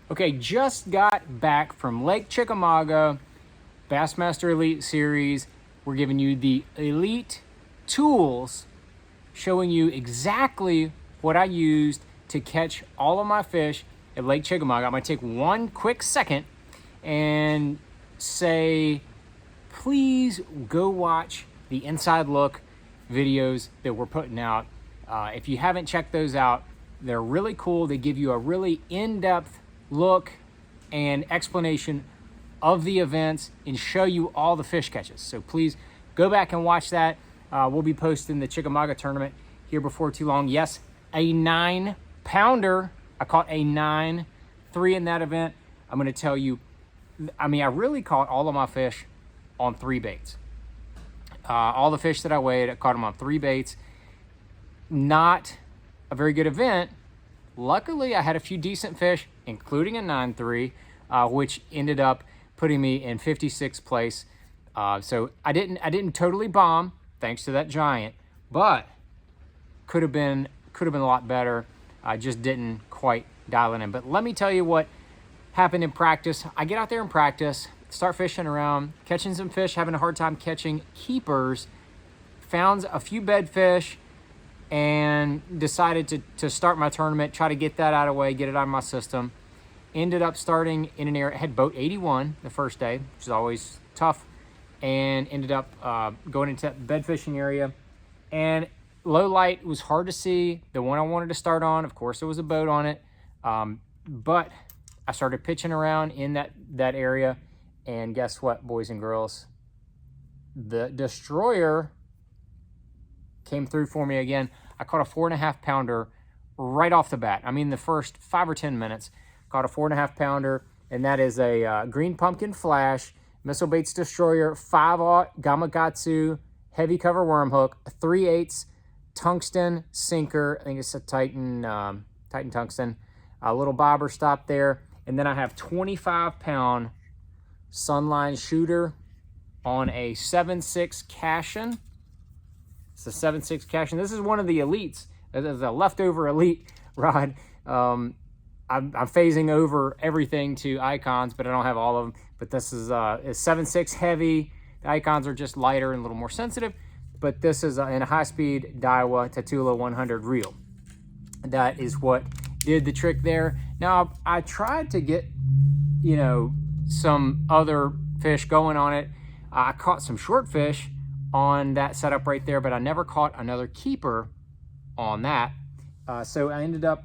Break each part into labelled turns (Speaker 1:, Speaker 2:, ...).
Speaker 1: Okay, just got back from Lake Chickamauga, Bassmaster Elite Series. We're giving you the Elite tools, showing you exactly what I used to catch all of my fish at Lake Chickamauga. I'm gonna take one quick second and say, please go watch the Inside Look videos that we're putting out. If you haven't checked those out, they're really cool. They give you a really in-depth look and explanation of the events and show you all the fish catches. So please go back and watch that. We'll be posting the Chickamauga tournament here before too long. Yes, a 9-pounder. I caught a 9.3 in that event. I'm going to tell you, I really caught all of my fish on 3 baits. All the fish that I weighed, I caught them on 3 baits. Not a very good event. Luckily, I had a few decent fish, including a 9.3, which ended up putting me in 56th place. So I didn't totally bomb, thanks to that giant, but could have been a lot better. I just didn't quite dial it in. But let me tell you what happened in practice. I get out there in practice, start fishing around, catching some fish, having a hard time catching keepers. Found a few bed fish and decided to start my tournament, try to get that out of the way, get it out of my system. Ended up starting in an area, had boat 81 the first day, which is always tough, and ended up going into that bed fishing area. And low light was hard to see. The one I wanted to start on, of course, there was a boat on it, but I started pitching around in that area, and guess what, boys and girls? The Destroyer came through for me again. I caught a 4.5 pounder right off the bat. The first 5 or 10 minutes, caught a 4.5 pounder, and that is a green pumpkin flash, Missile Baits Destroyer, 5/0 Gamakatsu heavy cover worm hook, 3/8 tungsten sinker. I think it's a Titan tungsten. A little bobber stop there, and then I have 25-pound sunline shooter on a 7.6 Cashin. It's a 7.6 Cashin. This is one of the elites. This is a leftover elite rod. I'm phasing over everything to icons, but I don't have all of them. But this is 7.6 heavy. The icons are just lighter and a little more sensitive. But this is in a high-speed Daiwa Tatula 100 reel. That is what did the trick there. Now, I tried to get, some other fish going on it. I caught some short fish on that setup right there, but I never caught another keeper on that. So I ended up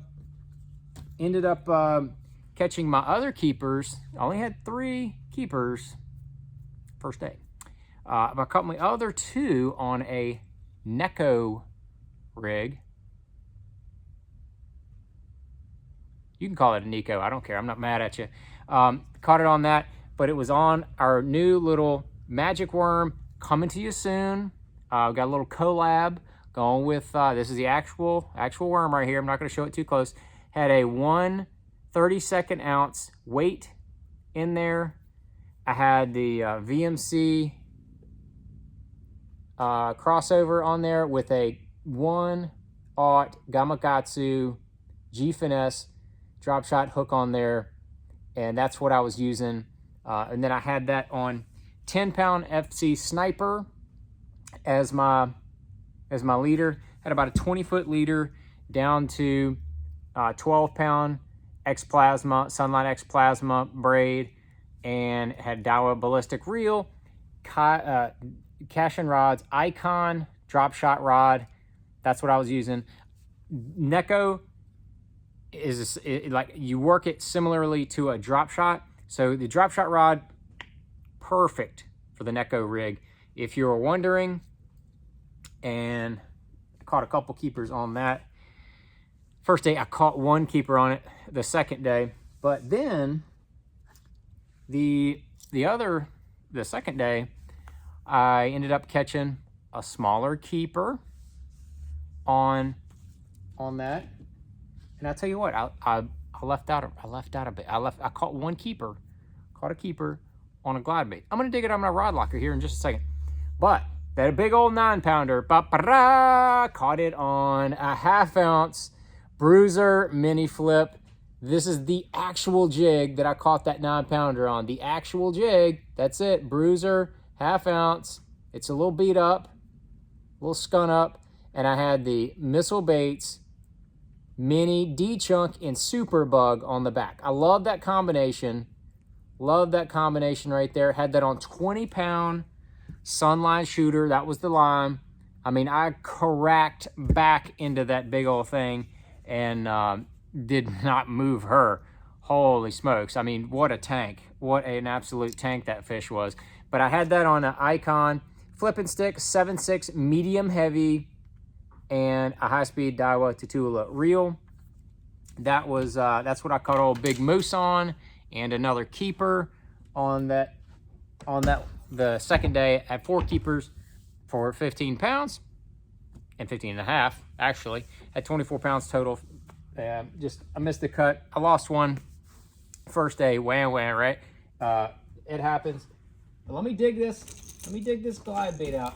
Speaker 1: catching my other keepers. I only had 3 keepers first day. I caught my other 2 on a Neko rig. You can call it a Neko, I don't care, I'm not mad at you. Caught it on that, but it was on our new little magic worm, coming to you soon. Got a little collab going with, this is the actual worm right here. I'm not going to show it too close. Had a 1/32 ounce weight in there. I had the VMC crossover on there with a 1/0 Gamakatsu G-Finesse drop shot hook on there. And that's what I was using. And then I had that on 10-pound FC Sniper as my leader. Had about a 20-foot leader down to 12-pound X-Plasma, Sunline X-Plasma braid, and had Daiwa ballistic reel, Cashin rods, Icon drop shot rod. That's what I was using. Neko is like, you work it similarly to a drop shot. So the drop shot rod, perfect for the Neko rig, if you were wondering. And I caught a couple keepers on that. First day I caught 1 keeper on it. The second day, but then the second day I ended up catching a smaller keeper on that. And I tell you what, I left out a bit. I caught 1 keeper, caught a keeper on a glide bait. I'm gonna dig it out of my rod locker here in just a second. But that big old 9-pounder, caught it on a 1/2 ounce Bruiser mini flip This is the actual jig that I caught that 9-pounder on. The actual jig. That's it. Bruiser, 1/2 ounce. It's a little beat up, a little skun up. And I had the Missile Baits Mini D-Chunk and Super Bug on the back. I love that combination. Love that combination right there. Had that on 20-pound sunline shooter. That was the line. I mean, I cracked back into that big old thing and did not move her. Holy smokes. I mean, what a tank. What an absolute tank that fish was. But I had that on an Icon flipping stick, 7.6 medium heavy, and a high-speed Daiwa Tatula reel. That was that's what I caught old Big Moose on, and another keeper on that the second day at 4 keepers for 15 pounds and 15.5 actually at 24 pounds total. I missed the cut. I lost one first day. Wham, right? It happens. But let me dig this glide bait out.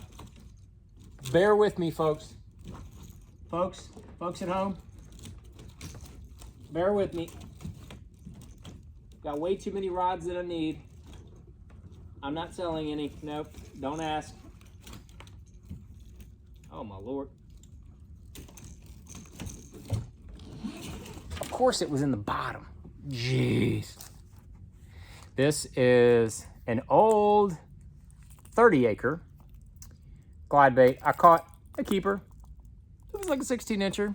Speaker 1: Bear with me, folks. Folks at home, bear with me. Got way too many rods that I need. I'm not selling any. Nope, don't ask. Oh my Lord. Of course it was in the bottom. Jeez. This is an old 30-acre glide bait. I caught a keeper. It was like a 16-incher,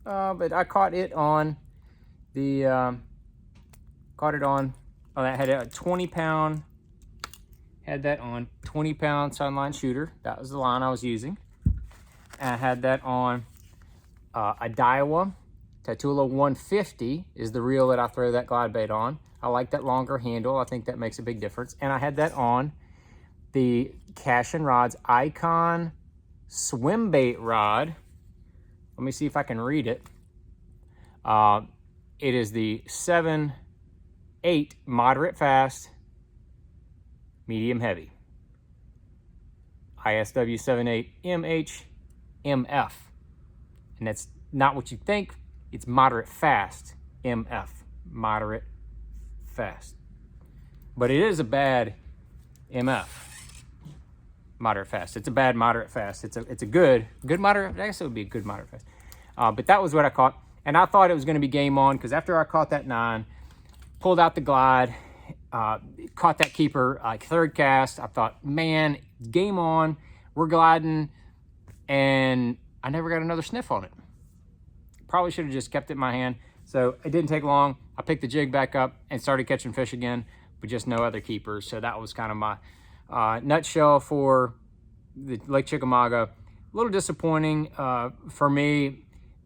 Speaker 1: but I caught it on the, I had a 20-pound, had that on 20-pound sunline shooter. That was the line I was using. And I had that on a Daiwa Tatula 150 is the reel that I throw that glide bait on. I like that longer handle. I think that makes a big difference. And I had that on the Cash and Rods Icon swim bait rod. Let me see if I can read it. It is the 7.8 moderate fast, medium heavy. ISW 7.8 MF. And that's not what you think. It's moderate fast, MF. Moderate fast. But it is a bad MF. Moderate fast. It's a bad moderate fast. It's a good moderate. I guess it would be a good moderate fast. But that was what I caught, and I thought it was going to be game on because after I caught that 9, pulled out the glide, caught that keeper like 3rd cast. I thought, man, game on. We're gliding, and I never got another sniff on it. Probably should have just kept it in my hand. So it didn't take long. I picked the jig back up and started catching fish again, but just no other keepers. So that was kind of my nutshell for the Lake Chickamauga. A little disappointing for me,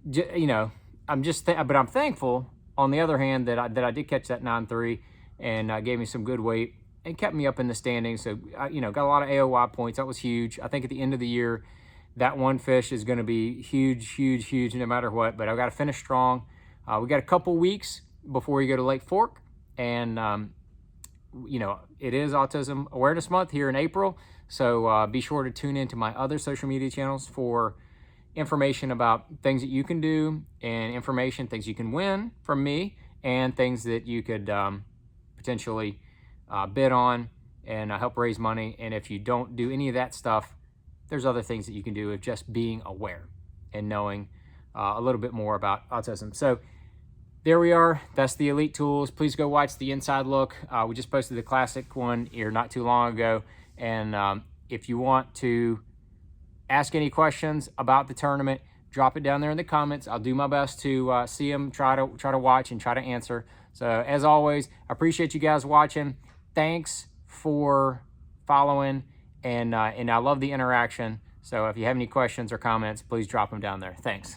Speaker 1: you know. But I'm thankful on the other hand that I did catch that 9.3 and gave me some good weight and kept me up in the standings. So got a lot of AOY points. That was huge. I think at the end of the year, that one fish is going to be huge, no matter what. But I've got to finish strong. We got a couple weeks before we go to Lake Fork, and it is Autism Awareness Month here in April, so be sure to tune into my other social media channels for information about things that you can do and things you can win from me, and things that you could potentially bid on and help raise money. And if you don't do any of that stuff, there's other things that you can do of just being aware and knowing a little bit more about autism. So there we are. That's the Elite Tools. Please go watch the inside look. We just posted the classic one here not too long ago. And if you want to ask any questions about the tournament, drop it down there in the comments. I'll do my best to see them, try to watch and try to answer. So as always, I appreciate you guys watching. Thanks for following, and I love the interaction. So if you have any questions or comments, please drop them down there. Thanks.